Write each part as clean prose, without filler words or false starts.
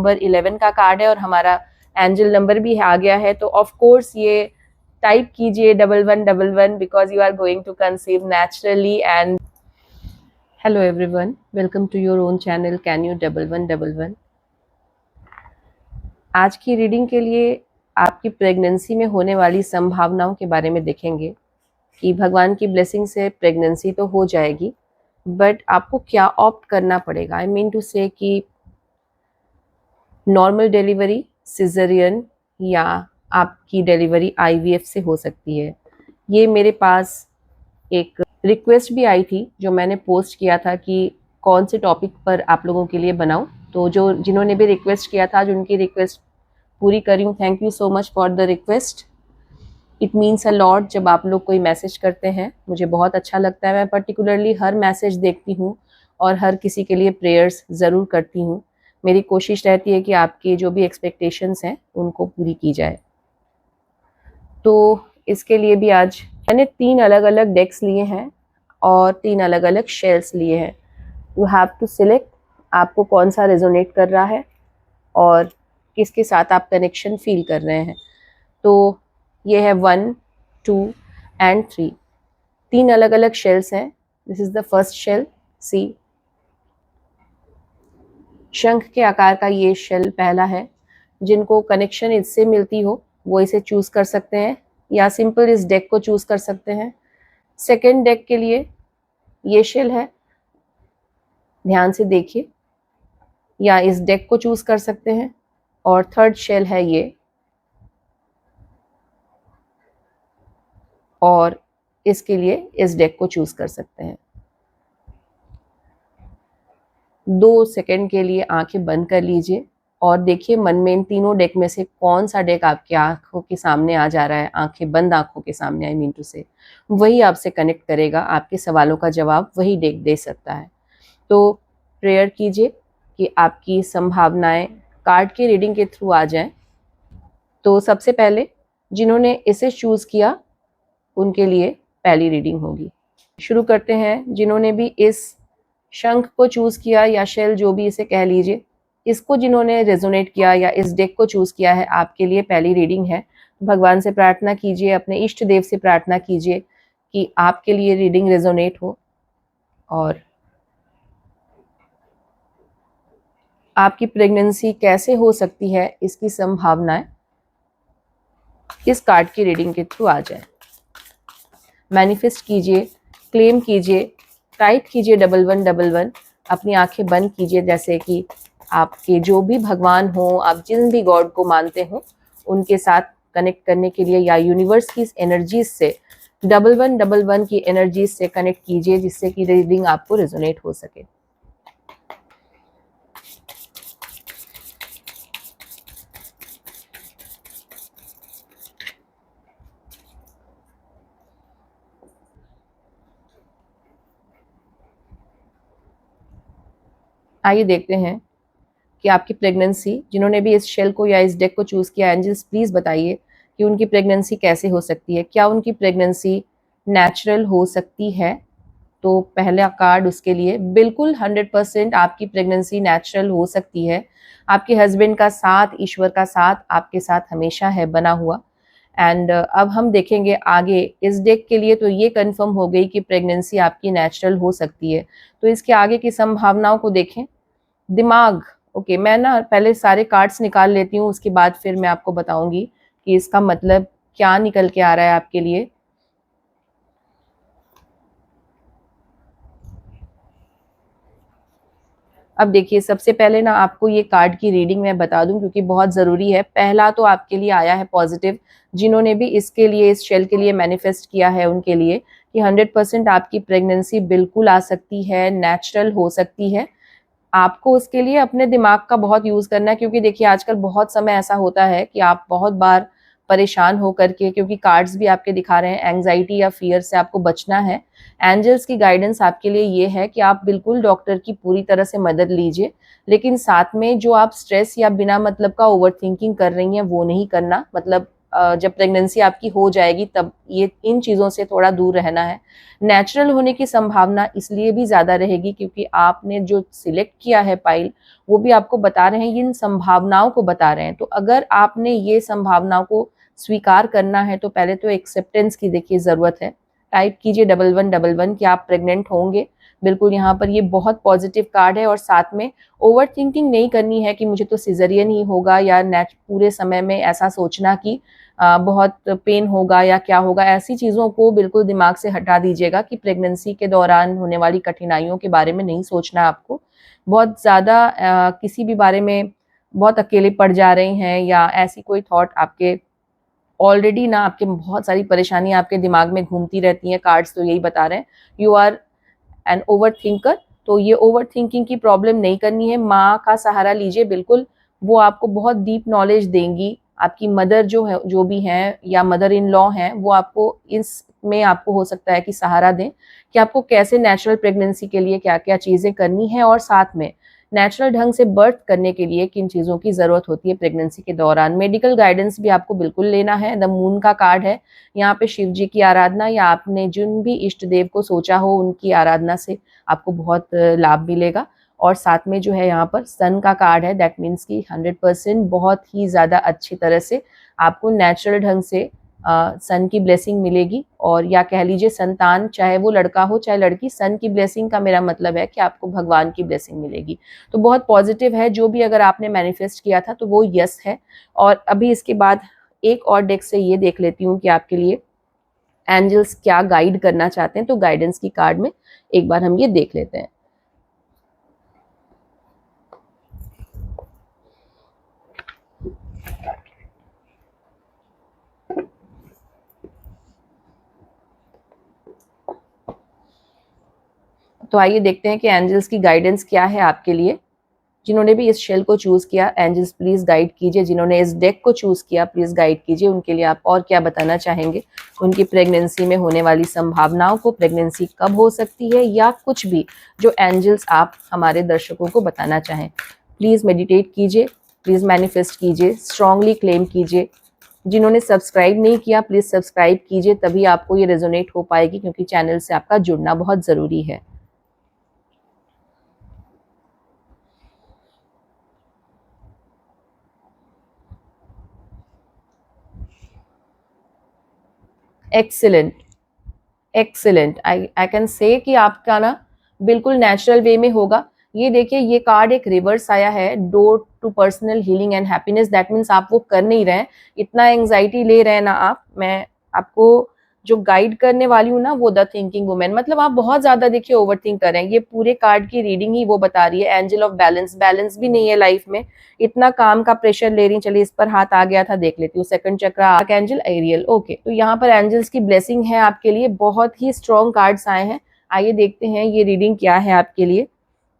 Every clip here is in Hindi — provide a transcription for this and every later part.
नंबर 11 का कार्ड है और हमारा एंजल नंबर भी आ गया है। तो ऑफ कोर्स ये टाइप कीजिए 1111 because you are going to conceive naturally. And hello everyone, welcome to your own channel can you 1111। आज की रीडिंग के लिए आपकी प्रेगनेंसी में होने वाली संभावनाओं के बारे में देखेंगे कि भगवान की ब्लेसिंग से प्रेगनेंसी तो हो जाएगी, बट आपको क्या ऑप्ट करना पड़ेगा। आई मीन टू से कि नॉर्मल डिलीवरी, सिजरियन या आपकी डिलीवरी आईवीएफ से हो सकती है। ये मेरे पास एक रिक्वेस्ट भी आई थी जो मैंने पोस्ट किया था कि कौन से टॉपिक पर आप लोगों के लिए बनाऊं। तो जिन्होंने भी रिक्वेस्ट किया था, जो उनकी रिक्वेस्ट पूरी करी हूँ, thank you so much for the request. It means a lot जब आप लोग कोई मैसेज करते हैं, मुझे बहुत अच्छा लगता है। मैं पर्टिकुलरली हर मैसेज देखती हूँ और हर किसी के लिए प्रेयर्स ज़रूर करती हूँ। मेरी कोशिश रहती है कि आपकी जो भी एक्सपेक्टेशंस हैं उनको पूरी की जाए। तो इसके लिए भी आज मैंने 3 अलग अलग डेक्स लिए हैं और 3 अलग अलग शेल्स लिए हैं। यू हैव टू सिलेक्ट आपको कौन सा रेजोनेट कर रहा है और किसके साथ आप कनेक्शन फील कर रहे हैं। तो ये है 1, 2 एंड 3, 3 अलग अलग शेल्स हैं। This is the first shell, सी। शंख के आकार का ये शेल पहला है। जिनको कनेक्शन इससे मिलती हो वो इसे चूज कर सकते हैं या सिंपल इस डेक को चूज कर सकते हैं। सेकेंड डेक के लिए ये शेल है, ध्यान से देखिए, या इस डेक को चूज कर सकते हैं। और थर्ड शेल है ये, और इसके लिए इस डेक को चूज कर सकते हैं। 2 सेकंड के लिए आंखें बंद कर लीजिए और देखिए मन में इन तीनों डेक में से कौन सा डेक आपकी आंखों के सामने आ जा रहा है। आंखें बंद, आंखों के सामने, आई मीन टू से वही आपसे कनेक्ट करेगा, आपके सवालों का जवाब वही डेक दे सकता है। तो प्रेयर कीजिए कि आपकी संभावनाएं कार्ड की रीडिंग के थ्रू आ जाएं। तो सबसे पहले जिन्होंने इसे चूज किया उनके लिए पहली रीडिंग होगी। शुरू करते हैं। जिन्होंने भी इस शंख को चूज किया या शेल, जो भी इसे कह लीजिए, इसको जिन्होंने रेजोनेट किया या इस डेक को चूज किया है, आपके लिए पहली रीडिंग है। भगवान से प्रार्थना कीजिए, अपने इष्ट देव से प्रार्थना कीजिए कि आपके लिए रीडिंग रेजोनेट हो और आपकी प्रेगनेंसी कैसे हो सकती है इसकी संभावनाएं इस कार्ड की रीडिंग के थ्रू आ जाए। मैनिफेस्ट कीजिए, क्लेम कीजिए, टाइप कीजिए 1111। अपनी आंखें बंद कीजिए, जैसे कि आपके जो भी भगवान हो, आप जिन भी गॉड को मानते हो, उनके साथ कनेक्ट करने के लिए या यूनिवर्स की एनर्जीज से 1111 की एनर्जीज से कनेक्ट कीजिए, जिससे कि रीडिंग आपको रेजोनेट हो सके। आइए देखते हैं कि आपकी प्रेगनेंसी, जिन्होंने भी इस शेल को या इस डेक को चूज किया, एंजल्स प्लीज बताइए कि उनकी प्रेगनेंसी कैसे हो सकती है। क्या उनकी प्रेगनेंसी नेचुरल हो सकती है? तो पहला कार्ड उसके लिए बिल्कुल 100% आपकी प्रेगनेंसी नेचुरल हो सकती है। आपके हस्बैंड का साथ, ईश्वर का साथ आपके साथ हमेशा है बना हुआ। एंड अब हम देखेंगे आगे इस डेक के लिए। तो ये कंफर्म हो गई कि प्रेगनेंसी आपकी नेचुरल हो सकती है। तो इसके आगे की संभावनाओं को देखें। दिमाग, ओके, मैं ना पहले सारे कार्ड्स निकाल लेती हूँ, उसके बाद फिर मैं आपको बताऊंगी कि इसका मतलब क्या निकल के आ रहा है आपके लिए। अब देखिए, सबसे पहले ना आपको ये कार्ड की रीडिंग मैं बता दूं क्योंकि बहुत ज़रूरी है। पहला तो आपके लिए आया है पॉजिटिव। जिन्होंने भी इसके लिए, इस शेल के लिए मैनिफेस्ट किया है, उनके लिए कि 100% आपकी प्रेगनेंसी बिल्कुल आ सकती है, नेचुरल हो सकती है। आपको उसके लिए अपने दिमाग का बहुत यूज़ करना है, क्योंकि देखिए आजकल बहुत समय ऐसा होता है कि आप बहुत बार परेशान हो करके, क्योंकि कार्ड्स भी आपके दिखा रहे हैं एंग्जाइटी या फियर से आपको बचना है। एंजल्स की गाइडेंस आपके लिए ये है कि आप बिल्कुल डॉक्टर की पूरी तरह से मदद लीजिए, लेकिन साथ में जो आप स्ट्रेस या बिना मतलब का ओवर थिंकिंग कर रही हैं वो नहीं करना। मतलब जब प्रेगनेंसी आपकी हो जाएगी तब ये इन चीज़ों से थोड़ा दूर रहना है। नेचुरल होने की संभावना इसलिए भी ज़्यादा रहेगी क्योंकि आपने जो सिलेक्ट किया है पाइल, वो भी आपको बता रहे हैं, इन संभावनाओं को बता रहे हैं। तो अगर आपने ये संभावनाओं को स्वीकार करना है तो पहले तो एक्सेप्टेंस की देखिए ज़रूरत है। टाइप कीजिए 1111 कि आप प्रेग्नेंट होंगे। बिल्कुल यहाँ पर ये बहुत पॉजिटिव कार्ड है और साथ में ओवर थिंकिंग नहीं करनी है कि मुझे तो सिजरियन ही होगा या पूरे समय में ऐसा सोचना कि बहुत पेन होगा या क्या होगा, ऐसी चीज़ों को बिल्कुल दिमाग से हटा दीजिएगा कि प्रेगनेंसी के दौरान होने वाली कठिनाइयों के बारे में नहीं सोचना आपको। बहुत ज़्यादा किसी भी बारे में बहुत अकेले पड़ जा रहे हैं या ऐसी कोई थॉट आपके ऑलरेडी ना, आपके बहुत सारी परेशानियां आपके दिमाग में घूमती रहती हैं। कार्ड्स तो यही बता रहे हैं, you are an over thinker. तो ये ओवर थिंकिंग की प्रॉब्लम नहीं करनी है। माँ का सहारा लीजिए, बिल्कुल वो आपको बहुत डीप नॉलेज देंगी। आपकी मदर जो है, जो भी हैं या मदर इन लॉ हैं, वो आपको इसमें आपको हो सकता है कि सहारा दें कि आपको कैसे नेचुरल प्रेगनेंसी के लिए क्या क्या चीज़ें करनी है और साथ में नेचुरल ढंग से बर्थ करने के लिए किन चीज़ों की ज़रूरत होती है प्रेगनेंसी के दौरान। मेडिकल गाइडेंस भी आपको बिल्कुल लेना है। द मून का कार्ड है, यहाँ पे शिव जी की आराधना या आपने जिन भी इष्ट देव को सोचा हो उनकी आराधना से आपको बहुत लाभ मिलेगा। और साथ में जो है यहाँ पर सन का कार्ड है, दैट मीन्स कि 100% बहुत ही ज़्यादा अच्छी तरह से आपको नेचुरल ढंग से सन की ब्लेसिंग मिलेगी। और या कह लीजिए संतान, चाहे वो लड़का हो चाहे लड़की, सन की ब्लेसिंग का मेरा मतलब है कि आपको भगवान की ब्लेसिंग मिलेगी। तो बहुत पॉजिटिव है। जो भी अगर आपने मैनिफेस्ट किया था तो वो यस है। और अभी इसके बाद एक और डेक से ये देख लेती हूँ कि आपके लिए एंजल्स क्या गाइड करना चाहते हैं। तो गाइडेंस की कार्ड में एक बार हम ये देख लेते हैं। तो आइए देखते हैं कि एंजल्स की गाइडेंस क्या है आपके लिए। जिन्होंने भी इस शेल को चूज किया, एंजल्स प्लीज गाइड कीजिए। जिन्होंने इस डेक को चूज किया, प्लीज गाइड कीजिए। उनके लिए आप और क्या बताना चाहेंगे, उनकी प्रेगनेंसी में होने वाली संभावनाओं को, प्रेगनेंसी कब हो सकती है, या कुछ भी जो एंजल्स आप हमारे दर्शकों को बताना चाहें। प्लीज मेडिटेट कीजिए, प्लीज मैनिफेस्ट कीजिए, स्ट्रांगली क्लेम कीजिए। जिन्होंने सब्सक्राइब नहीं किया प्लीज सब्सक्राइब कीजिए, तभी आपको ये रेजोनेट हो पाएगी, क्योंकि चैनल से आपका जुड़ना बहुत जरूरी है। Excellent, excellent. I can say कि आपका ना बिल्कुल नेचुरल वे में होगा। ये देखिए, ये कार्ड एक रिवर्स आया है, door to personal healing and happiness. That means आप वो कर नहीं रहे हैं, इतना एंग्जाइटी ले रहे हैं ना आप। मैं आपको जो गाइड करने वाली हूँ ना, वो द थिंकिंग वुमेन, मतलब आप बहुत ज्यादा देखिए ओवर थिंक कर रहे हैं। ये पूरे कार्ड की रीडिंग ही वो बता रही है। एंजल ऑफ बैलेंस, बैलेंस भी नहीं है लाइफ में, इतना काम का प्रेशर ले रही हैं। चलिए इस पर हाथ आ गया था, देख लेती हूँ। सेकंड चक्र, आर्क एंजल एरियल। ओके, तो यहाँ पर एंजल्स की ब्लेसिंग है आपके लिए। बहुत ही स्ट्रॉन्ग कार्ड्स आए हैं। आइए देखते हैं ये रीडिंग क्या है आपके लिए।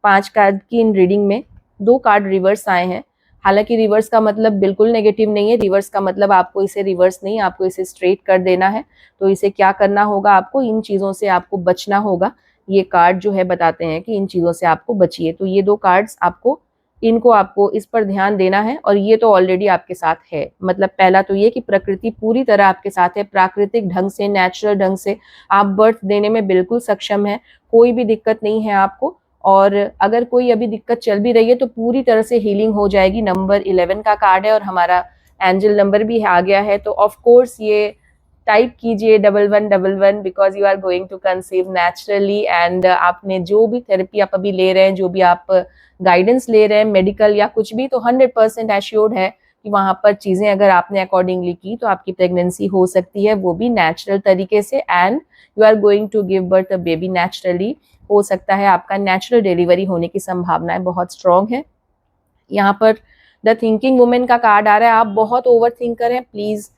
5 कार्ड की इन रीडिंग में 2 कार्ड रिवर्स आए हैं। हालांकि रिवर्स का मतलब बिल्कुल नेगेटिव नहीं है। रिवर्स का मतलब आपको इसे रिवर्स नहीं, आपको इसे स्ट्रेट कर देना है। तो इसे क्या करना होगा, आपको इन चीज़ों से आपको बचना होगा। ये कार्ड जो है बताते हैं कि इन चीज़ों से आपको बचिए। तो ये 2 कार्ड्स आपको, इनको आपको इस पर ध्यान देना है। और ये तो ऑलरेडी आपके साथ है। मतलब पहला तो ये कि प्रकृति पूरी तरह आपके साथ है, प्राकृतिक ढंग से, नेचुरल ढंग से आप बर्थ देने में बिल्कुल सक्षम है, कोई भी दिक्कत नहीं है आपको। और अगर कोई अभी दिक्कत चल भी रही है तो पूरी तरह से हीलिंग हो जाएगी। नंबर 11 का कार्ड है और हमारा एंजल नंबर भी आ गया है। तो ऑफ कोर्स ये टाइप कीजिए 1111, because you are going to conceive naturally. And आपने जो भी थेरेपी आप अभी ले रहे हैं, जो भी आप गाइडेंस ले रहे हैं, मेडिकल या कुछ भी, तो 100% एश्योर्ड है कि वहां पर चीजें अगर आपने अकॉर्डिंगली की तो आपकी प्रेगनेंसी हो सकती है, वो भी नेचुरल तरीके से। And you are going to give birth a baby naturally. हो सकता है आपका नेचुरल डिलीवरी होने की संभावनाएं बहुत स्ट्रांग है। यहाँ पर द थिंकिंग वुमेन का कार्ड आ रहा है। आप बहुत ओवर थिंकर हैं, प्लीज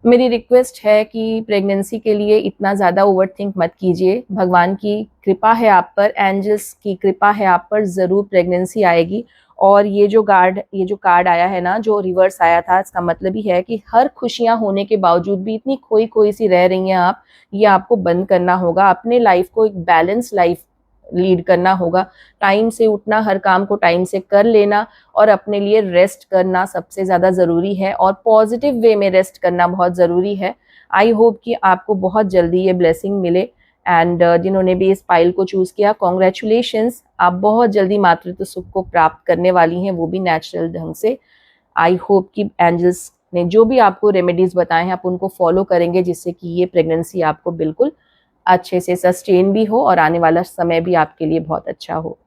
मेरी रिक्वेस्ट है कि प्रेगनेंसी के लिए इतना ज़्यादा ओवर थिंक मत कीजिए। भगवान की कृपा है आप पर, एंजल्स की कृपा है आप पर, ज़रूर प्रेगनेंसी आएगी। और ये जो कार्ड आया है ना, जो रिवर्स आया था, इसका मतलब ही है कि हर खुशियां होने के बावजूद भी इतनी खोई खोई सी रह रही हैं आप, ये आपको बंद करना होगा। अपने लाइफ को एक बैलेंस लाइफ लीड करना होगा। टाइम से उठना, हर काम को टाइम से कर लेना और अपने लिए रेस्ट करना सबसे ज़्यादा ज़रूरी है और पॉजिटिव वे में रेस्ट करना बहुत ज़रूरी है। आई होप कि आपको बहुत जल्दी ये ब्लेसिंग मिले एंड जिन्होंने भी इस पाइल को चूज़ किया, कॉन्ग्रेचुलेशंस, आप बहुत जल्दी मातृत्व सुख को प्राप्त करने वाली हैं, वो भी नेचुरल ढंग से। आई होप कि एंजल्स ने जो भी आपको रेमेडीज बताए हैं आप उनको फॉलो करेंगे, जिससे कि ये प्रेगनेंसी आपको बिल्कुल अच्छे से सस्टेन भी हो और आने वाला समय भी आपके लिए बहुत अच्छा हो।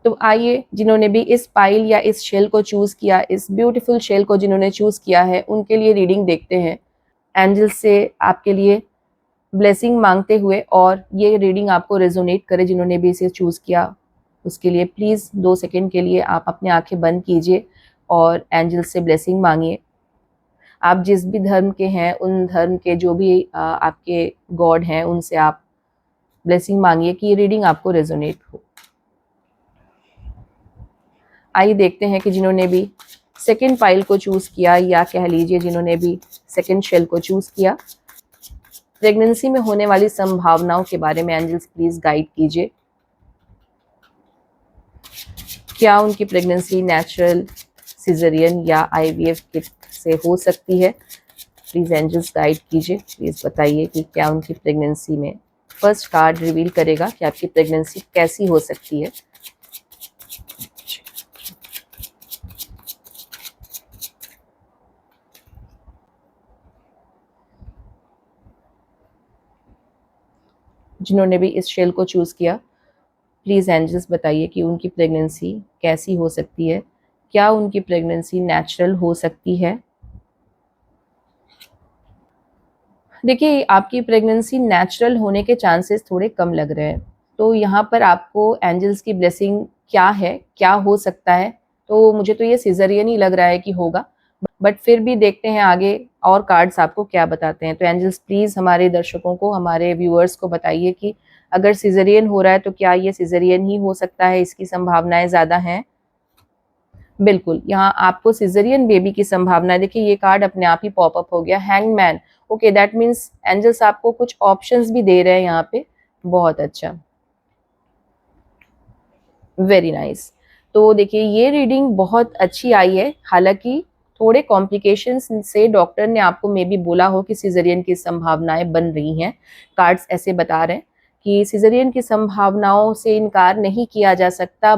तो आइए, जिन्होंने भी इस पाइल या इस शेल को चूज़ किया, इस ब्यूटीफुल शेल को जिन्होंने चूज़ किया है, उनके लिए रीडिंग देखते हैं। एंजल्स से आपके लिए ब्लेसिंग मांगते हुए, और ये रीडिंग आपको रेजोनेट करे जिन्होंने भी इसे चूज़ किया, उसके लिए प्लीज़ 2 सेकंड के लिए आप अपनी आंखें बंद कीजिए और एंजल्स से ब्लेसिंग मांगिए। आप जिस भी धर्म के हैं, उन धर्म के जो भी आपके गॉड हैं, उनसे आप ब्लेसिंग मांगिए कि ये रीडिंग आपको रेजोनेट हो। आइए देखते हैं कि जिन्होंने भी सेकंड पाइल को चूज़ किया, या कह लीजिए जिन्होंने भी सेकंड शेल को चूज़ किया, प्रेगनेंसी में होने वाली संभावनाओं के बारे में एंजल्स प्लीज गाइड कीजिए। क्या उनकी प्रेगनेंसी नेचुरल, सिजेरियन या आईवीएफ किट से हो सकती है? प्लीज एंजल्स गाइड कीजिए, प्लीज बताइए कि क्या उनकी प्रेगनेंसी में, फर्स्ट कार्ड रिवील करेगा कि आपकी प्रेगनेंसी कैसी हो सकती है। जिन्होंने भी इस शेल को चूज किया, प्लीज एंजल्स बताइए कि उनकी प्रेगनेंसी कैसी हो सकती है। क्या उनकी प्रेगनेंसी नेचुरल हो सकती है? देखिए, आपकी प्रेगनेंसी नेचुरल होने के चांसेस थोड़े कम लग रहे हैं, तो यहाँ पर आपको एंजल्स की ब्लेसिंग क्या है, क्या हो सकता है, तो मुझे तो ये सिजरियन ही लग रहा है कि होगा, बट फिर भी देखते हैं आगे और कार्ड्स आपको क्या बताते हैं। तो एंजल्स प्लीज हमारे दर्शकों को, हमारे व्यूअर्स को बताइए कि अगर सिजरियन हो रहा है तो क्या ये सिजरियन ही हो सकता है, इसकी संभावनाएं ज्यादा हैं? बिल्कुल, यहाँ आपको सिजेरियन बेबी की संभावना है। देखिए, ये कार्ड अपने आप ही पॉपअप हो गया, hangman. Okay, that means angels आपको कुछ ऑप्शंस भी दे रहे हैं यहाँ पे। बहुत अच्छा, वेरी नाइस। तो देखिए, ये रीडिंग बहुत अच्छी आई है। हालांकि थोड़े कॉम्प्लिकेशंस से डॉक्टर ने आपको मे बी बोला हो कि सिजेरियन की संभावनाएं बन रही हैं। कार्ड्स ऐसे बता रहे हैं कि सिजेरियन की संभावनाओं से इनकार नहीं किया जा सकता,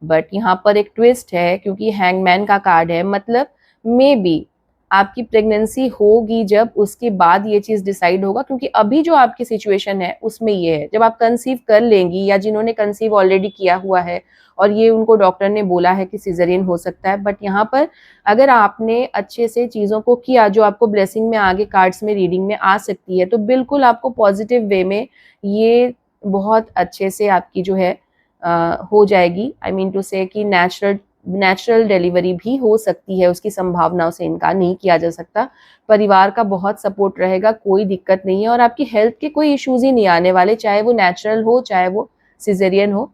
बट यहाँ पर एक ट्विस्ट है, क्योंकि हैंगमैन का कार्ड है, मतलब मे बी आपकी प्रेगनेंसी होगी जब उसके बाद ये चीज डिसाइड होगा, क्योंकि अभी जो आपकी सिचुएशन है उसमें ये है, जब आप कंसीव कर लेंगी या जिन्होंने कंसीव ऑलरेडी किया हुआ है और ये उनको डॉक्टर ने बोला है कि सिजेरियन हो सकता है, बट यहाँ पर अगर आपने अच्छे से चीज़ों को किया जो आपको ब्लेसिंग में आगे कार्ड्स में रीडिंग में आ सकती है, तो बिल्कुल आपको पॉजिटिव वे में ये बहुत अच्छे से आपकी जो है हो जाएगी। आई मीन टू से कि नेचुरल डिलीवरी भी हो सकती है, उसकी संभावनाओं से इनकार नहीं किया जा सकता। परिवार का बहुत सपोर्ट रहेगा, कोई दिक्कत नहीं है और आपकी हेल्थ के कोई इश्यूज ही नहीं आने वाले, चाहे वो नेचुरल हो चाहे वो सिजेरियन हो,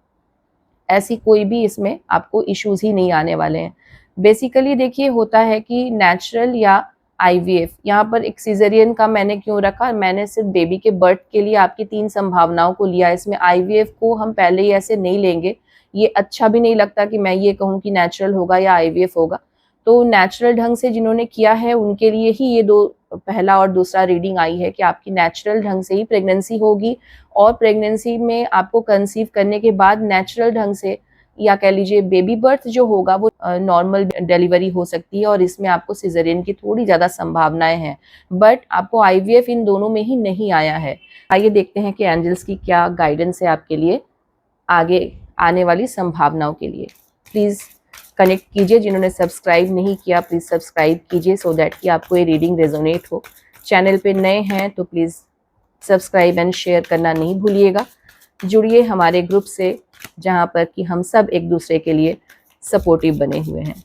ऐसी कोई भी इसमें आपको इश्यूज ही नहीं आने वाले हैं। बेसिकली देखिए, होता है कि नेचुरल या आईवीएफ, यहाँ पर एक सिजेरियन का मैंने क्यों रखा, मैंने सिर्फ बेबी के बर्थ के लिए आपकी 3 संभावनाओं को लिया। इसमें आईवीएफ को हम पहले ही ऐसे नहीं लेंगे, ये अच्छा भी नहीं लगता कि मैं ये कहूँ कि नेचुरल होगा या आईवीएफ होगा। तो नेचुरल ढंग से जिन्होंने किया है उनके लिए ही ये दो, पहला और दूसरा रीडिंग आई है कि आपकी नेचुरल ढंग से ही प्रेगनेंसी होगी और प्रेगनेंसी में आपको कंसीव करने के बाद नेचुरल ढंग से, या कह लीजिए बेबी बर्थ जो होगा वो नॉर्मल डिलीवरी हो सकती है और इसमें आपको सिजेरियन की थोड़ी ज़्यादा संभावनाएं हैं, बट आपको आईवीएफ इन दोनों में ही नहीं आया है। आइए देखते हैं कि एंजल्स की क्या गाइडेंस है आपके लिए आगे आने वाली संभावनाओं के लिए। प्लीज़ कनेक्ट कीजिए, जिन्होंने सब्सक्राइब नहीं किया प्लीज़ सब्सक्राइब कीजिए, सो दैट कि आपको ये रीडिंग रेजोनेट हो। चैनल पे नए हैं तो प्लीज़ सब्सक्राइब एंड शेयर करना नहीं भूलिएगा। जुड़िए हमारे ग्रुप से, जहाँ पर कि हम सब एक दूसरे के लिए सपोर्टिव बने हुए हैं।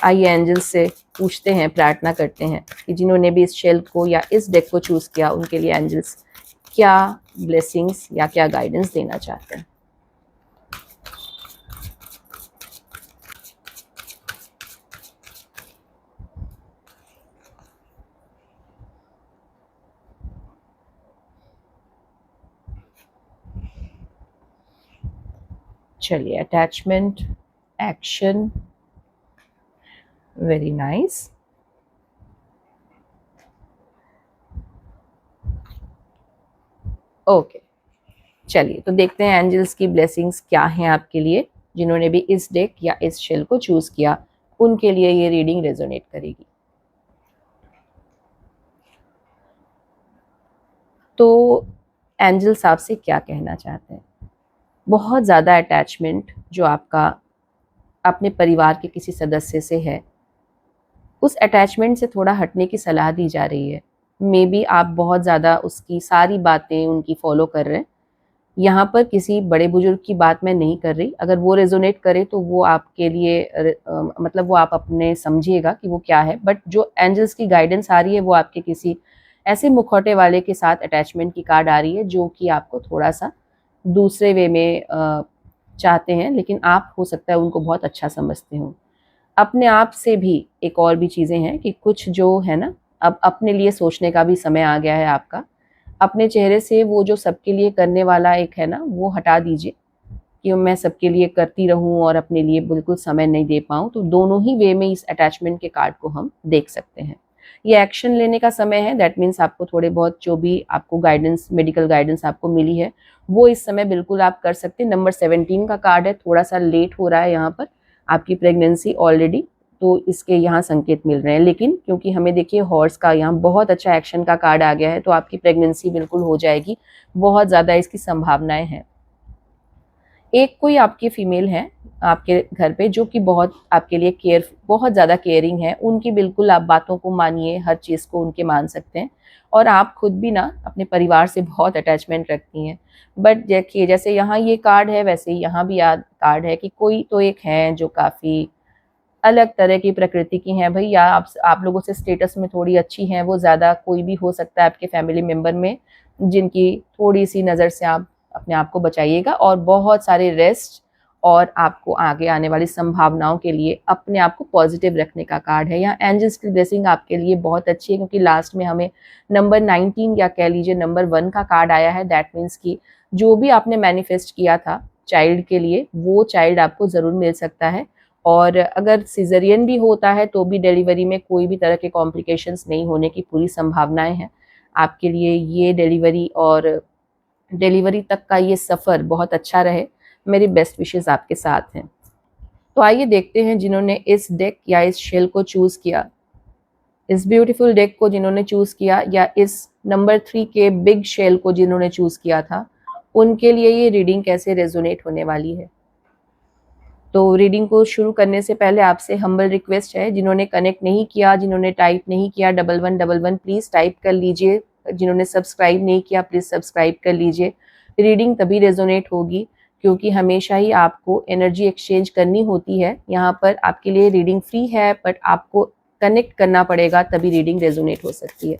आइए एंजल्स से पूछते हैं, प्रार्थना करते हैं कि जिन्होंने भी इस शेल को या इस डेक को चूज़ किया उनके लिए एंजल्स क्या ब्लेसिंग्स या क्या गाइडेंस देना चाहते हैं। चलिए, attachment, action, very nice. Okay, चलिए तो देखते हैं एंजल्स की ब्लेसिंग्स क्या हैं आपके लिए। जिन्होंने भी इस डेक या इस शेल को चूज किया, उनके लिए ये रीडिंग रेजोनेट करेगी। तो एंजल्स आपसे क्या कहना चाहते हैं? बहुत ज़्यादा अटैचमेंट जो आपका अपने परिवार के किसी सदस्य से है, उस अटैचमेंट से थोड़ा हटने की सलाह दी जा रही है। मे बी आप बहुत ज़्यादा उसकी सारी बातें उनकी फॉलो कर रहे हैं। यहाँ पर किसी बड़े बुजुर्ग की बात मैं नहीं कर रही। अगर वो रेजोनेट करे तो वो आपके लिए मतलब वो आप अपने समझिएगा कि वो क्या है। बट जो एंजल्स की गाइडेंस आ रही है वो आपके किसी ऐसे मुखौटे वाले के साथ अटैचमेंट की कार्ड आ रही है जो कि आपको थोड़ा सा दूसरे वे में चाहते हैं, लेकिन आप हो सकता है उनको बहुत अच्छा समझते हो। अपने आप से भी एक और भी चीज़ें हैं कि कुछ जो है ना, अब अपने लिए सोचने का भी समय आ गया है आपका। अपने चेहरे से वो जो सबके लिए करने वाला एक है ना, वो हटा दीजिए कि मैं सबके लिए करती रहूं और अपने लिए बिल्कुल समय नहीं दे पाऊं। तो दोनों ही वे में इस अटैचमेंट के कार्ड को हम देख सकते हैं। ये एक्शन लेने का समय है। दैट मीन्स आपको थोड़े बहुत जो भी आपको गाइडेंस, मेडिकल गाइडेंस आपको मिली है, वो इस समय बिल्कुल आप कर सकते हैं। नंबर 17 का कार्ड है, थोड़ा सा लेट हो रहा है यहाँ पर आपकी प्रेगनेंसी ऑलरेडी, तो इसके यहाँ संकेत मिल रहे हैं। लेकिन क्योंकि हमें देखिए हॉर्स का यहाँ बहुत अच्छा एक्शन का कार्ड आ गया है, तो आपकी प्रेगनेंसी बिल्कुल हो जाएगी। बहुत ज़्यादा इसकी संभावनाएं हैं। एक कोई आपकी फीमेल है आपके घर पे जो कि बहुत आपके लिए बहुत ज़्यादा केयरिंग है। उनकी बिल्कुल आप बातों को मानिए, हर चीज़ को उनके मान सकते हैं। और आप खुद भी ना अपने परिवार से बहुत अटैचमेंट रखती हैं। बट देखिए जैसे यहाँ ये कार्ड है, वैसे ही यहाँ भी याद कार्ड है कि कोई तो एक है जो काफ़ी अलग तरह की प्रकृति की हैं भैया। आप लोगों से स्टेटस में थोड़ी अच्छी हैं वो, ज़्यादा कोई भी हो सकता है आपके फैमिली मेंबर में, जिनकी थोड़ी सी नज़र से आप अपने आप को बचाइएगा। और बहुत सारे रेस्ट और आपको आगे आने वाली संभावनाओं के लिए अपने आप को पॉजिटिव रखने का कार्ड है। यहाँ एंजल्स की ब्लेसिंग आपके लिए बहुत अच्छी है, क्योंकि लास्ट में हमें नंबर 19 या कह लीजिए नंबर 1 का कार्ड आया है। दैट मीन्स कि जो भी आपने मैनिफेस्ट किया था चाइल्ड के लिए, वो चाइल्ड आपको ज़रूर मिल सकता है। और अगर सिजेरियन भी होता है तो भी डिलीवरी में कोई भी तरह के कॉम्प्लिकेशंस नहीं होने की पूरी संभावनाएं हैं आपके लिए। ये डिलीवरी और डिलीवरी तक का ये सफ़र बहुत अच्छा रहे। मेरी बेस्ट विशेस आपके साथ हैं। तो आइए देखते हैं जिन्होंने इस डेक या इस शेल को चूज़ किया, इस ब्यूटीफुल डेक को जिन्होंने चूज़ किया, या इस नंबर 3 के बिग शेल को जिन्होंने चूज़ किया था, उनके लिए ये रीडिंग कैसे रेजोनेट होने वाली है। तो रीडिंग को शुरू करने से पहले आपसे हम्बल रिक्वेस्ट है, जिन्होंने कनेक्ट नहीं किया, जिन्होंने टाइप नहीं किया 1111 प्लीज़ टाइप कर लीजिए। जिन्होंने सब्सक्राइब नहीं किया प्लीज़ सब्सक्राइब कर लीजिए। रीडिंग तभी रेजोनेट होगी क्योंकि हमेशा ही आपको एनर्जी एक्सचेंज करनी होती है। यहाँ पर आपके लिए रीडिंग फ्री है, बट आपको कनेक्ट करना पड़ेगा तभी रीडिंग रेजोनेट हो सकती है।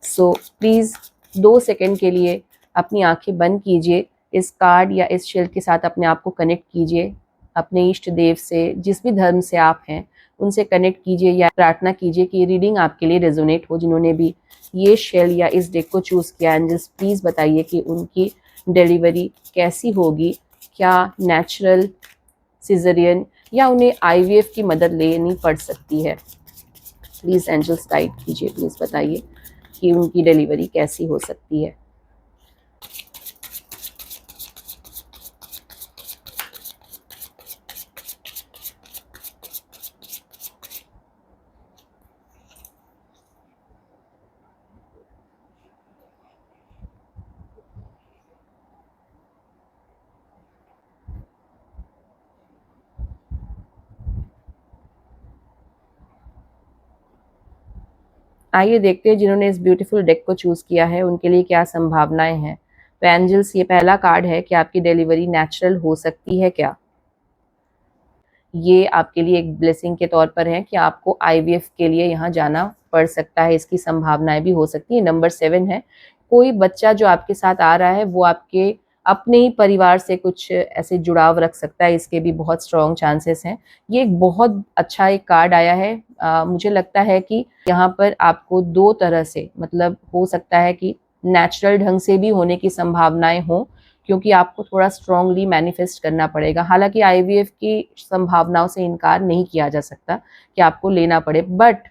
सो प्लीज़ 2 सेकंड के लिए अपनी आंखें बंद कीजिए, इस कार्ड या इस शेल के साथ अपने आप को कनेक्ट कीजिए। अपने इष्ट देव से, जिस भी धर्म से आप हैं, उनसे कनेक्ट कीजिए या प्रार्थना कीजिए कि ये रीडिंग आपके लिए रेजोनेट हो। जिन्होंने भी ये शेल या इस डेक को चूज़ किया, एंजल्स प्लीज़ बताइए कि उनकी डिलीवरी कैसी होगी। क्या नेचुरल, सिजेरियन, या उन्हें आईवीएफ की मदद लेनी पड़ सकती है। प्लीज़ एंजल्स गाइड कीजिए, प्लीज़ बताइए कि उनकी डिलीवरी कैसी हो सकती है। आइए देखते हैं जिन्होंने इस ब्यूटीफुल डेक को चूज़ किया है उनके लिए क्या संभावनाएं हैं। तो एंजल्स, ये पहला कार्ड है कि आपकी डिलीवरी नेचुरल हो सकती है क्या। ये आपके लिए एक ब्लेसिंग के तौर पर है कि आपको आईवीएफ के लिए यहाँ जाना पड़ सकता है, इसकी संभावनाएं भी हो सकती है। नंबर 7 है, कोई बच्चा जो आपके साथ आ रहा है वो आपके अपने ही परिवार से कुछ ऐसे जुड़ाव रख सकता है, इसके भी बहुत स्ट्रॉन्ग चांसेस हैं। ये एक बहुत अच्छा एक कार्ड आया है। मुझे लगता है कि यहाँ पर आपको 2 तरह से, मतलब हो सकता है कि नेचुरल ढंग से भी होने की संभावनाएं हों, क्योंकि आपको थोड़ा स्ट्रांगली मैनिफेस्ट करना पड़ेगा। हालांकि आईवीएफ की संभावनाओं से इनकार नहीं किया जा सकता कि आपको लेना पड़े, बट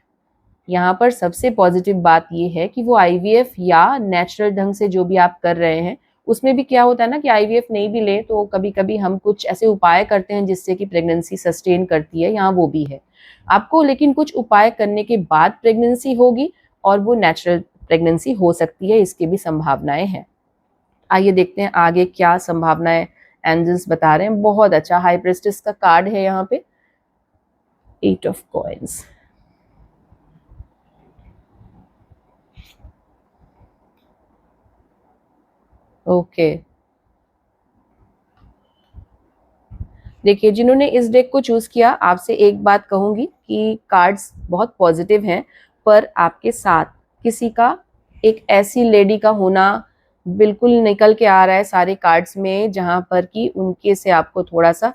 यहाँ पर सबसे पॉजिटिव बात ये है कि वो आईवीएफ या नेचुरल ढंग से जो भी आप कर रहे हैं, उसमें भी क्या होता है ना कि आईवीएफ नहीं भी ले तो कभी कभी हम कुछ ऐसे उपाय करते हैं जिससे कि प्रेगनेंसी सस्टेन करती है, यहाँ वो भी है आपको। लेकिन कुछ उपाय करने के बाद प्रेगनेंसी होगी और वो नेचुरल प्रेगनेंसी हो सकती है, इसकी भी संभावनाएं हैं। आइए देखते हैं आगे क्या संभावनाएं एंजल्स बता रहे हैं। बहुत अच्छा, हाई प्रेस्टिस का कार्ड है यहाँ पे, 8 ऑफ कॉइंस। ओके, देखिए जिन्होंने इस डेक को चूज किया, आपसे एक बात कहूंगी कि कार्ड्स बहुत पॉजिटिव हैं, पर आपके साथ किसी का, एक ऐसी लेडी का होना बिल्कुल निकल के आ रहा है सारे कार्ड्स में, जहां पर कि उनके से आपको थोड़ा सा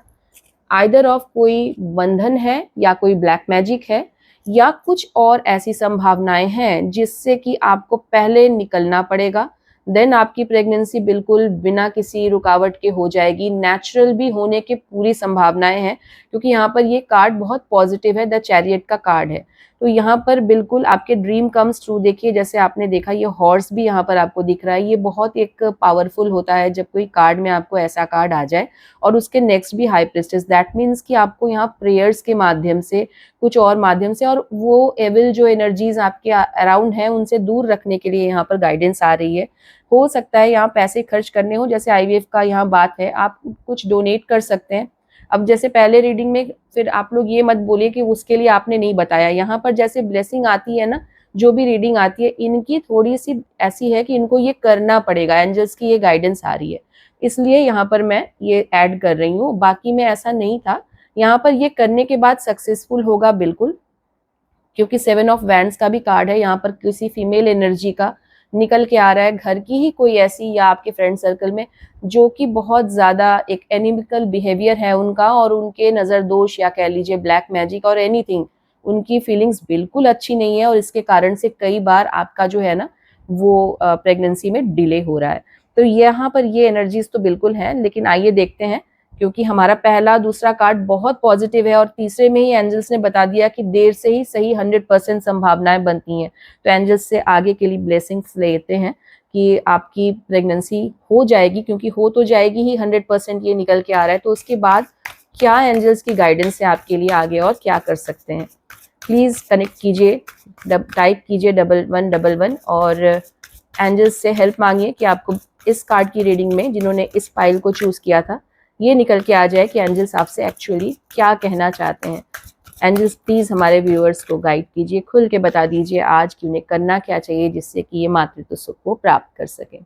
आइदर ऑफ कोई बंधन है या कोई ब्लैक मैजिक है या कुछ और ऐसी संभावनाएं हैं जिससे कि आपको पहले निकलना पड़ेगा, देन आपकी प्रेगनेंसी बिल्कुल बिना किसी रुकावट के हो जाएगी। नेचुरल भी होने की पूरी संभावनाएं हैं, क्योंकि यहाँ पर ये कार्ड बहुत पॉजिटिव है, द चैरियट का कार्ड है। तो यहाँ पर बिल्कुल आपके ड्रीम कम्स ट्रू। देखिए जैसे आपने देखा ये हॉर्स भी यहाँ पर आपको दिख रहा है, ये बहुत एक पावरफुल होता है जब कोई कार्ड में आपको ऐसा कार्ड आ जाए। और उसके नेक्स्ट भी हाई प्रिस्टेस, दैट मीन्स कि आपको यहाँ प्रेयर्स के माध्यम से, कुछ और माध्यम से, और वो एविल जो एनर्जीज आपके अराउंड है उनसे दूर रखने के लिए यहाँ पर गाइडेंस आ रही है। हो सकता है यहाँ पैसे खर्च करने हो, जैसे आईवीएफ का यहाँ बात है, आप कुछ डोनेट कर सकते हैं। अब जैसे पहले रीडिंग में फिर आप लोग ये मत बोलिए कि उसके लिए आपने नहीं बताया। यहाँ पर जैसे ब्लेसिंग आती है ना, जो भी रीडिंग आती है, इनकी थोड़ी सी ऐसी है कि इनको ये करना पड़ेगा, एंजल्स की ये गाइडेंस आ रही है, इसलिए यहाँ पर मैं ये ऐड कर रही हूँ। बाकी में ऐसा नहीं था, यहाँ पर ये करने के बाद सक्सेसफुल होगा बिल्कुल, क्योंकि 7 ऑफ वैंड्स का भी कार्ड है। यहाँ पर किसी फीमेल एनर्जी का निकल के आ रहा है, घर की ही कोई ऐसी या आपके फ्रेंड सर्कल में जो कि बहुत ज्यादा एक एनिमिकल बिहेवियर है उनका, और उनके नजर दोष या कह लीजिए ब्लैक मैजिक और एनीथिंग, उनकी फीलिंग्स बिल्कुल अच्छी नहीं है, और इसके कारण से कई बार आपका जो है ना वो प्रेगनेंसी में डिले हो रहा है। तो यहाँ पर ये एनर्जीज तो बिल्कुल है, लेकिन आइए देखते हैं, क्योंकि हमारा पहला दूसरा कार्ड बहुत पॉजिटिव है और तीसरे में ही एंजल्स ने बता दिया कि देर से ही सही 100% संभावनाएं बनती हैं। तो एंजल्स से आगे के लिए ब्लेसिंग्स लेते हैं कि आपकी प्रेगनेंसी हो जाएगी, क्योंकि हो तो जाएगी ही, 100% ये निकल के आ रहा है। तो उसके बाद क्या एंजल्स की गाइडेंस है आपके लिए आगे और क्या कर सकते हैं, प्लीज कनेक्ट कीजिए, टाइप कीजिए 1111 और एंजल्स से हेल्प मांगिए कि आपको इस कार्ड की रीडिंग में, जिन्होंने इस फाइल को चूज किया था, ये निकल के आ जाए कि एंजल्स आपसे एक्चुअली क्या कहना चाहते हैं। एंजल्स प्लीज हमारे व्यूअर्स को गाइड कीजिए, खुल के बता दीजिए आज कि उन्हें करना क्या चाहिए जिससे कि ये मातृत्व सुख को प्राप्त कर सके।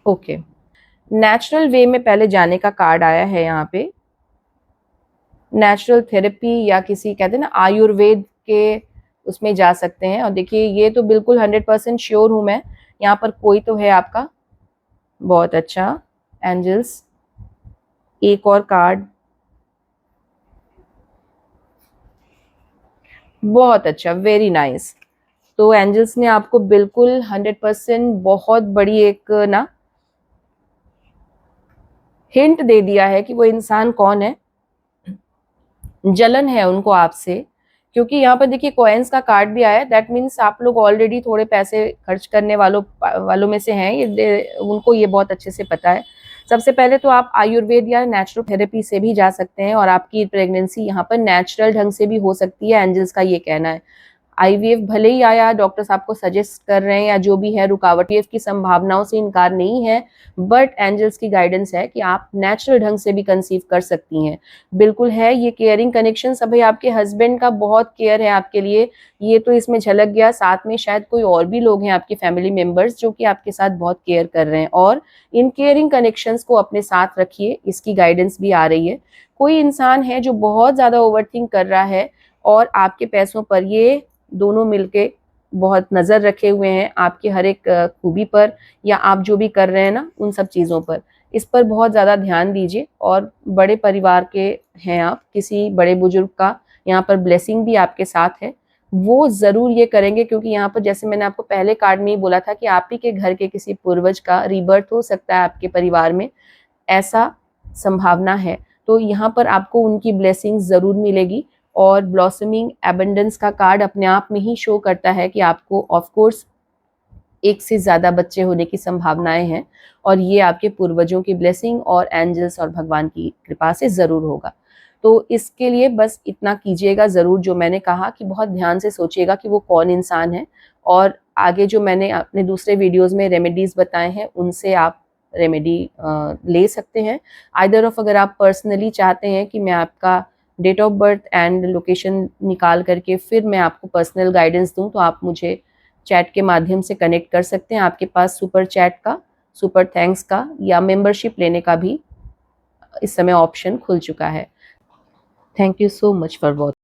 ओके, नेचुरल वे में पहले जाने का कार्ड आया है यहाँ पे, नेचुरल थेरेपी या किसी कहते हैं ना आयुर्वेद के उसमें जा सकते हैं। और देखिए ये तो बिल्कुल 100% श्योर हूं मैं, यहाँ पर कोई तो है आपका। बहुत अच्छा एंजल्स, एक और कार्ड, बहुत अच्छा, वेरी नाइस। तो एंजल्स ने आपको बिल्कुल 100% बहुत बड़ी एक ना हिंट दे दिया है कि वो इंसान कौन है, जलन है उनको आपसे। क्योंकि यहाँ पर देखिए कॉइन्स का कार्ड भी आया है, दैट मीन्स आप लोग ऑलरेडी थोड़े पैसे खर्च करने वालों में से हैं, ये उनको ये बहुत अच्छे से पता है। सबसे पहले तो आप आयुर्वेद या नेचुरल थेरेपी से भी जा सकते हैं, और आपकी प्रेगनेंसी यहाँ पर नेचुरल ढंग से भी हो सकती है, एंजल्स का ये कहना है। आईवीएफ भले ही आया, डॉक्टर्स आपको सजेस्ट कर रहे हैं या जो भी है, रुकावट आईवीएफ की संभावनाओं से इनकार नहीं है, बट एंजल्स की गाइडेंस है कि आप नेचुरल ढंग से भी कंसीव कर सकती हैं। बिल्कुल है ये केयरिंग कनेक्शन, सभी आपके हस्बैंड का बहुत केयर है आपके लिए, ये तो इसमें झलक गया। साथ में शायद कोई और भी लोग हैं आपके फैमिली मेंबर्स जो कि आपके साथ बहुत केयर कर रहे हैं, और इन केयरिंग कनेक्शंस को अपने साथ रखिए, इसकी गाइडेंस भी आ रही है। कोई इंसान है जो बहुत ज्यादा ओवरथिंक कर रहा है और आपके पैसों पर ये दोनों मिलके बहुत नज़र रखे हुए हैं आपकी हर एक खूबी पर, या आप जो भी कर रहे हैं ना उन सब चीज़ों पर। इस पर बहुत ज़्यादा ध्यान दीजिए। और बड़े परिवार के हैं आप, किसी बड़े बुजुर्ग का यहाँ पर ब्लेसिंग भी आपके साथ है, वो ज़रूर ये करेंगे, क्योंकि यहाँ पर जैसे मैंने आपको पहले कार्ड में ही बोला था कि आप ही के घर के किसी पूर्वज का रीबर्थ हो सकता है आपके परिवार में, ऐसा संभावना है। तो यहाँ पर आपको उनकी ब्लेसिंग ज़रूर मिलेगी। और ब्लॉसमिंग एबंडेंस का कार्ड अपने आप में ही शो करता है कि आपको ऑफ कोर्स एक से ज़्यादा बच्चे होने की संभावनाएं हैं, और ये आपके पूर्वजों की ब्लेसिंग और एंजल्स और भगवान की कृपा से ज़रूर होगा। तो इसके लिए बस इतना कीजिएगा ज़रूर, जो मैंने कहा कि बहुत ध्यान से सोचिएगा कि वो कौन इंसान है, और आगे जो मैंने अपने दूसरे वीडियोज़ में रेमेडीज़ बताए हैं उनसे आप रेमेडी ले सकते हैं। आइदर ऑफ, अगर आप पर्सनली चाहते हैं कि मैं आपका date of birth and location निकाल करके फिर मैं आपको पर्सनल गाइडेंस दूं, तो आप मुझे चैट के माध्यम से कनेक्ट कर सकते हैं। आपके पास सुपर चैट का, सुपर थैंक्स का या मेंबरशिप लेने का भी इस समय ऑप्शन खुल चुका है। Thank you so much for watching.